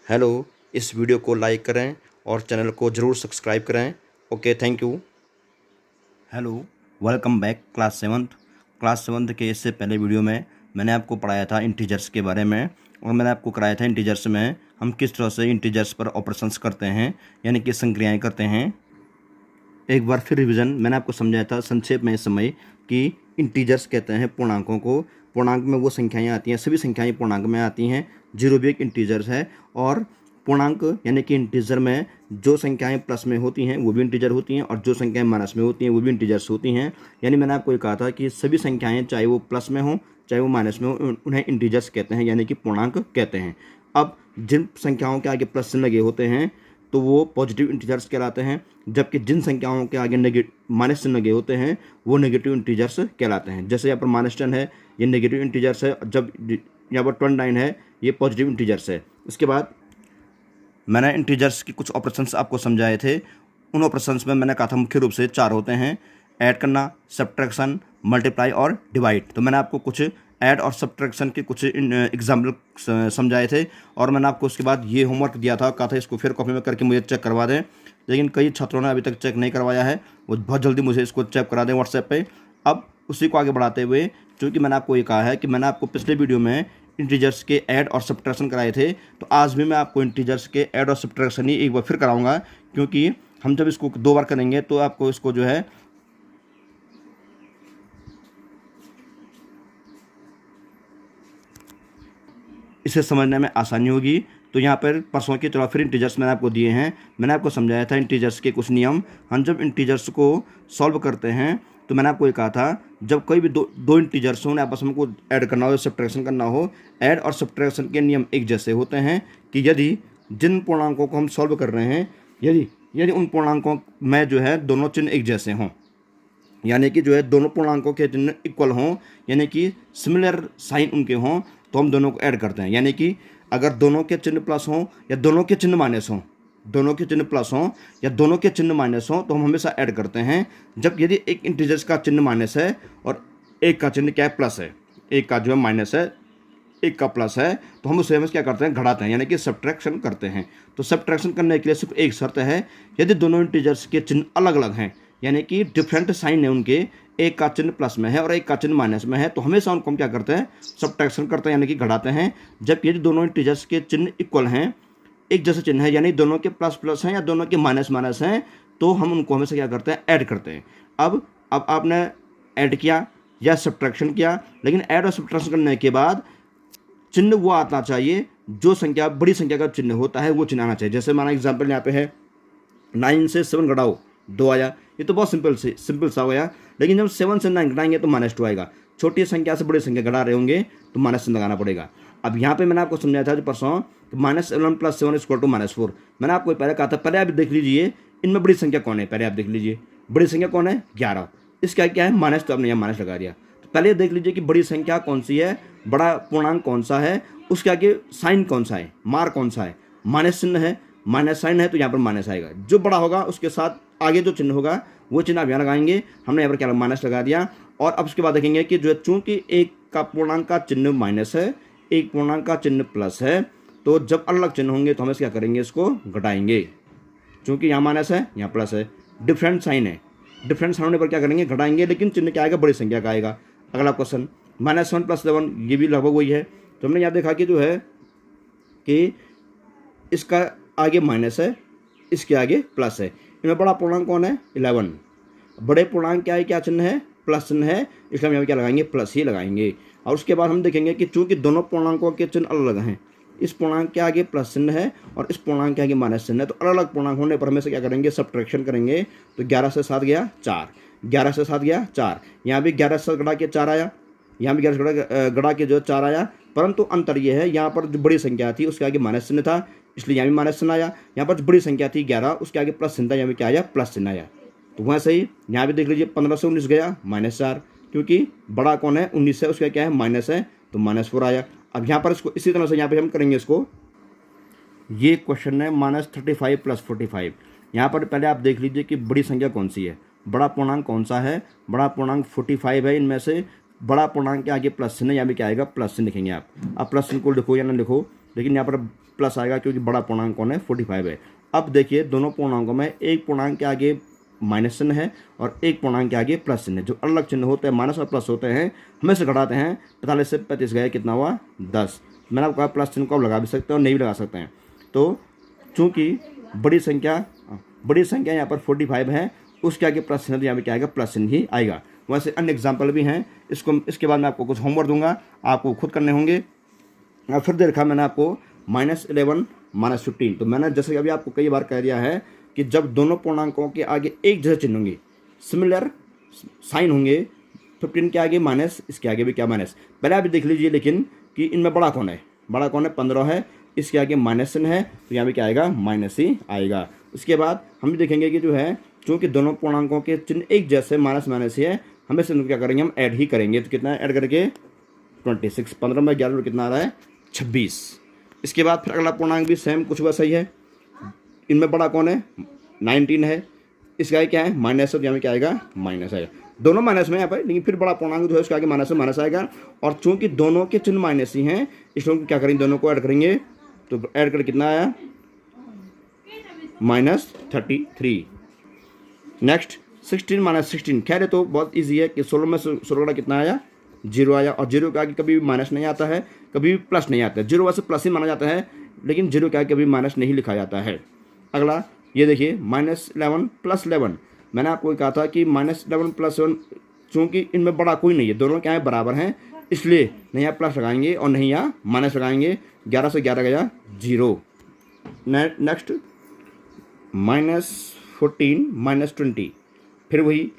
Hello, इस video को like करें और चैनल को ज़रूर सब्सक्राइब करें। Okay, thank you. Hello, welcome back class seventh के इससे पहले वीडियो में मैंने आपको पढ़ाया था इंटीजर्स के बारे में और मैंने आपको कराया था इंटीजर्स में हम किस तरह से इंटीजर्स पर ऑपरेशंस करते हैं, यानी कि संक्रियाएं करते हैं। एक बार फिर रिवीजन मैंने आपको समझाया था संक्षेप में इस समय कि इंटीजर्स कहते हैं पूर्णांकों को। पूर्णांक में वो संख्याएं आती हैं, सभी संख्याएं पूर्णांक में आती हैं। जीरो भी एक इंटीजर्स है और पूर्णांक यानी कि इंटीजर में जो संख्याएं प्लस में होती हैं वो भी इंटीजर होती हैं और जो संख्याएं माइनस में होती हैं वो भी इंटीजर्स होती हैं। यानी मैंने आपको ये कहा था कि सभी संख्याएं चाहे वो प्लस में हो चाहे वो माइनस में हो उन्हें इंटीजर्स कहते हैं, यानी कि पूर्णांक कहते हैं। अब जिन संख्याओं के आगे प्लस चिन्ह लगे होते हैं तो वो पॉजिटिव इंटीजर्स कहलाते हैं, जबकि जिन संख्याओं के आगे माइनस चिन्ह लगे होते हैं वो नेगेटिव इंटीजर्स कहलाते हैं। जैसे यहाँ पर -10 है, ये नेगेटिव इंटीजर्स है, जब यहाँ पर 29 है ये पॉजिटिव इंटीजर्स है। इसके बाद मैंने इंटीजर्स की कुछ ऑपरेशंस आपको समझाए थे। उन ऑपरेशंस में मैंने कहा था मुख्य रूप से 4 होते हैं: ऐड करना, सब्ट्रैक्शन, मल्टीप्लाई और डिवाइड। तो मैंने आपको कुछ ऐड और सब्ट्रैक्शन के कुछ एग्जाम्पल समझाए थे और मैंने आपको उसके बाद ये होमवर्क दिया था, कहा था इसको फिर कॉपी में करके मुझे चेक करवा दें। लेकिन कई छात्रों ने अभी तक चेक नहीं करवाया है, वो बहुत जल्दी मुझे इसको चेक करा दें व्हाट्सएप पे। अब उसी को आगे बढ़ाते हुए, चूँकि मैंने आपको ये कहा है कि मैंने आपको पिछले वीडियो में इंटीजर्स के ऐड और सब्ट्रैक्शन कराए थे, तो आज भी मैं आपको इंटीजर्स के ऐड और सब्ट्रैक्शन ही एक बार फिर कराऊंगा, क्योंकि हम जब इसको 2 बार करेंगे तो आपको इसको जो है इसे समझने में आसानी होगी। तो यहाँ पर परसों की तरह फिर इंटीजर्स मैंने आपको दिए हैं। मैंने आपको समझाया था इंटीजर्स के कुछ नियम। हम जब इंटीजर्स को सॉल्व करते हैं तो मैंने आपको ये कहा था, जब कोई भी दो इंटीजर्स हो उन्हें आपस में को ऐड करना हो, सब्ट्रैक्शन करना हो, ऐड और सब्ट्रैक्शन के नियम एक जैसे होते हैं कि यदि जिन पूर्णांकों को हम सॉल्व कर रहे हैं, यदि उन पूर्णांकों में जो है दोनों चिन्ह एक जैसे हों, यानी कि जो है दोनों पूर्णांकों के चिन्ह इक्वल हों, यानी कि सिमिलर साइन उनके हों, तो हम दोनों को ऐड करते हैं। यानी कि अगर दोनों के चिन्ह प्लस हों या दोनों के चिन्ह माइनस हों, दोनों के चिन्ह प्लस हों या दोनों के चिन्ह माइनस हों, तो हम हमेशा ऐड करते हैं। जब यदि एक इंटीजर्स का चिन्ह माइनस है और एक का चिन्ह क्या है, प्लस है, एक का जो है माइनस है, एक का प्लस है, तो हम उसे क्या करते हैं, घटाते हैं, यानी कि सब्ट्रैक्शन करते हैं। तो सब्ट्रैक्शन करने के लिए सिर्फ एक शर्त है, यदि दोनों इंटीजर्स के चिन्ह अलग अलग हैं, यानी कि डिफरेंट साइन है उनके, एक का चिन्ह प्लस में है और एक का चिन्ह माइनस में है, तो हमेशा उनको हम क्या करते हैं, सब्ट्रैक्शन करते हैं, यानी कि घटाते हैं। जब यदि दोनों इंटीजर्स के चिन्ह इक्वल हैं, एक जैसे चिन्ह है, यानी दोनों के प्लस प्लस हैं या दोनों के माइनस माइनस हैं, तो हम उनको हमेशा क्या करते हैं, ऐड करते हैं। अब आपने ऐड किया या सब्ट्रैक्शन किया, लेकिन ऐड और सब्ट्रैक्शन करने के बाद चिन्ह वो आना चाहिए जो संख्या बड़ी संख्या का चिन्ह होता है, वो चिन्ह आना चाहिए। जैसे माना एग्जाम्पल यहाँ पे है 9 से 7 घटाओ 2 आया, ये तो बहुत सिंपल सा हो गया। लेकिन जब 7 से 9 घटाएंगे तो -2 आएगा। छोटी संख्या से बड़ी संख्या घटा रहे होंगे तो माइनस लगाना पड़ेगा। अब यहाँ पे मैंने आपको समझाया था जो परसों, -11 + 7 = -4। मैंने आपको पहले कहा था, पहले आप देख लीजिए इनमें बड़ी संख्या कौन है, पहले आप देख लीजिए बड़ी संख्या कौन है, 11। इसका क्या है, माइनस, तो आपने यहाँ माइनस लगा दिया। तो पहले देख लीजिए कि बड़ी संख्या कौन सी है, बड़ा पूर्णांक कौन सा है, उसके आगे साइन कौन सा है, मार कौन सा है, माइनस चिन्ह है, माइनस साइन है, तो यहाँ पर माइनस आएगा। जो बड़ा होगा उसके साथ आगे जो चिन्ह होगा वो चिन्ह आप यहाँ लगाएंगे। हमने यहाँ पर क्या माइनस लगा दिया। और अब उसके बाद देखेंगे कि जो है चूंकि एक का पूर्णांक का चिन्ह माइनस है, एक पूर्णांक का चिन्ह प्लस है, तो जब अलग चिन्ह होंगे तो हम क्या करेंगे, इसको घटाएंगे। चूंकि यहाँ माइनस है यहाँ प्लस है, डिफरेंट साइन है, डिफरेंट साइन होने पर क्या करेंगे, घटाएंगे, लेकिन चिन्ह क्या आएगा, बड़ी संख्या का आएगा। अगला क्वेश्चन -1 + 11, ये भी लगभग वही है। तो हमने यहाँ देखा कि जो है कि इसका आगे माइनस है, इसके आगे प्लस है। इनमें बड़ा पूर्णांक कौन है, 11। बड़े पूर्णांक क्या है, क्या चिन्ह है, प्लस चिन्ह है, इसलिए हम यहाँ क्या लगाएंगे, प्लस ही लगाएंगे। और उसके बाद हम देखेंगे कि चूंकि दोनों पूर्णांकों के चिन्ह अलग अलग हैं, इस पूर्णांक के आगे प्लस चिन्ह है और इस पूर्णांक के आगे माइनस चिन्ह है, तो अलग अलग पूर्णांक होने पर हमें से क्या करेंगे, सब्ट्रैक्शन करेंगे। तो 11 से 7 गया 4, 11 से 7 गया 4, यहाँ भी 11 से 7 घटा के 4 आया, यहाँ भी 11 से घटा के जो 4 आया। परंतु अंतर यह है, यहाँ पर जो बड़ी संख्या थी उसके आगे माइनस चिन्ह था, इसलिए यहाँ भी माइनस चिन्ह आया। यहाँ पर जो बड़ी संख्या थी 11, उसके आगे प्लस चिन्ह था, यहाँ भी क्या आया, प्लस चिन्ह आया। तो वहाँ सही यहाँ भी देख लीजिए 15 से 19 गया -4, क्योंकि बड़ा कौन है, 19 है, उसका क्या है, माइनस है, तो -4 आया। अब यहाँ पर इसको इसी तरह से यहाँ पे हम करेंगे इसको। ये क्वेश्चन है -35 + 45। यहाँ पर पहले आप देख लीजिए कि बड़ी संख्या कौन सी है, बड़ा पूर्णांक कौन सा है, बड़ा पूर्णांक 45 है। इनमें से बड़ा पूर्णांक के आगे प्लस चिन्ह, यहाँ भी क्या आएगा, प्लस चिन्ह लिखेंगे आप। अब प्लस चिन्ह को लिखो या ना लिखो, लेकिन यहाँ पर प्लस आएगा क्योंकि बड़ा पूर्णांक कौन है 45 है। अब देखिए दोनों पूर्णांकों में एक पूर्णांक के आगे माइनस चिन्ह है और एक पूर्णांक के आगे प्लस चिन्ह है। जो अलग चिन्ह होते हैं माइनस और प्लस होते हैं हमेशा घटाते हैं। 45 से 35 गए कितना हुआ 10। मैंने आपको कहा प्लस चिन्ह को आप लगा भी सकते हैं और नहीं भी लगा सकते हैं। तो चूँकि बड़ी संख्या यहाँ पर 45 है, उसके आगे प्लस चिन्ह तो यहाँ पे क्या आएगा प्लस चिन्ह ही आएगा। वैसे अन्य एग्जाम्पल भी हैं, इसके बाद मैं आपको कुछ होमवर्क दूंगा, आपको खुद करने होंगे। फिर देखा मैंने आपको -11 -15। तो मैंने जैसे अभी आपको कई बार कह दिया है कि जब दोनों पूर्णांकों के आगे एक जैसे चिन्ह होंगे, सिमिलर साइन होंगे, 15 के आगे माइनस, इसके आगे भी क्या माइनस। पहले आप देख लीजिए लेकिन कि इनमें बड़ा कौन है 15 है, इसके आगे माइनस चिन्ह है तो यहाँ पे क्या आएगा माइनस ही आएगा। उसके बाद हम भी देखेंगे कि जो है चूँकि दोनों पूर्णांकों के चिन्ह एक जैसे माइनस माइनस ही है, हमें चिन्ह क्या करेंगे हम ऐड ही करेंगे। तो कितना ऐड करके 26, 15 में 11 कितना आ रहा है 26। इसके बाद फिर अगला पूर्णांक भी सेम कुछ वैसा ही है। इनमें बड़ा कौन है 19 है, इसका आगे क्या है माइनस है तो यहाँ में क्या आएगा माइनस आएगा। दोनों माइनस में यहाँ पर, लेकिन फिर बड़ा पूर्णांक जो है उसके आगे माइनस आएगा। और चूंकि दोनों के चिन्ह माइनस ही हैं इसलिए क्या करेंगे दोनों को ऐड करेंगे। तो ऐड कर कितना आया -33। नेक्स्ट 16 -16। खैर ये तो बहुत ईजी है कि 16 में 16 का कितना आया 0 आया। और 0 के आगे कभी भी माइनस नहीं आता है, कभी भी प्लस नहीं आता है। 0 वैसे प्लस ही माना जाता है, लेकिन 0 के आगे कभी माइनस नहीं लिखा जाता है। अगला ये देखिए -11 + 11। मैंने आपको कहा था कि -11 + 1, चूँकि इनमें बड़ा कोई नहीं है, दोनों क्या है बराबर हैं, इसलिए नहीं यहाँ प्लस लगाएंगे और नहीं यहाँ माइनस लगाएंगे। 11 से 11 गया 0। नेक्स्ट -14 -20। फिर वही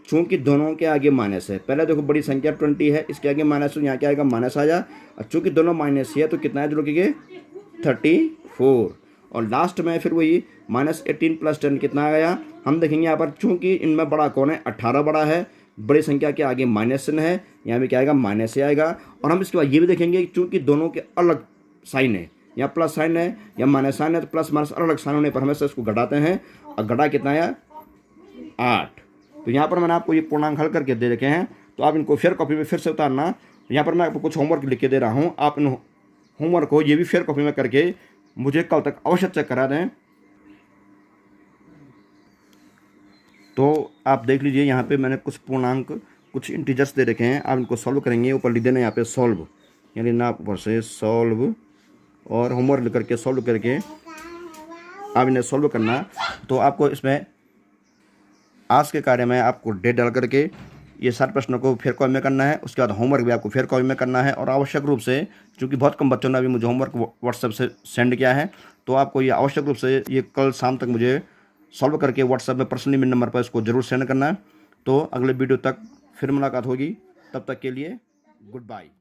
चूँकि दोनों के आगे माइनस है, पहले देखो बड़ी संख्या 20 है, इसके आगे माइनस तो यहाँ क्या आएगा माइनस आया। और चूँकि दोनों माइनस ही है तो कितना है जो लोगे 34। और लास्ट में फिर वही -18 + 10 कितना आ गया। हम देखेंगे यहाँ पर चूँकि इनमें बड़ा कौन है 18 बड़ा है, बड़ी संख्या के आगे माइनस चिन्ह है, यहाँ भी क्या आएगा माइनस से आएगा। और हम इसके बाद ये भी देखेंगे चूँकि दोनों के अलग साइन है, या प्लस साइन है या माइनस साइन है, तो प्लस माइनस अलग अलग साइन होने पर हमेशा इसको घटाते हैं। और घटा कितना आया 8। तो यहाँ पर मैंने आपको ये पूर्णांक हल करके दे रखे हैं, तो आप इनको फेयर कॉपी में फिर से उतारना। यहाँ पर मैं आपको कुछ होमवर्क लिख के दे रहा हूँ, आप इन होमवर्क को ये भी फेयर कॉपी में करके मुझे कल तक अवश्य चेक करा दें। तो आप देख लीजिए यहाँ पे मैंने कुछ पूर्णांक कुछ इंटीजर्स दे रखे हैं, आप इनको सॉल्व करेंगे। ऊपर लिख देना यहाँ पे सॉल्व, यानी ना ऊपर से सॉल्व और होमवर्क लिख करके सॉल्व करके आप इन्हें सॉल्व करना। तो आपको इसमें आज के कार्य में आपको डेट डाल करके ये सारे प्रश्नों को फेयर कॉपी में करना है। उसके बाद होमवर्क भी आपको फेयर कॉपी में करना है। और आवश्यक रूप से, चूँकि बहुत कम बच्चों ने अभी मुझे होमवर्क व्हाट्सएप से सेंड किया है, तो आपको ये आवश्यक रूप से ये कल शाम तक मुझे सॉल्व करके व्हाट्सएप में पर्सनली मेरे नंबर पर इसको ज़रूर सेंड करना है। तो अगले वीडियो तक फिर मुलाकात होगी, तब तक के लिए गुड बाय।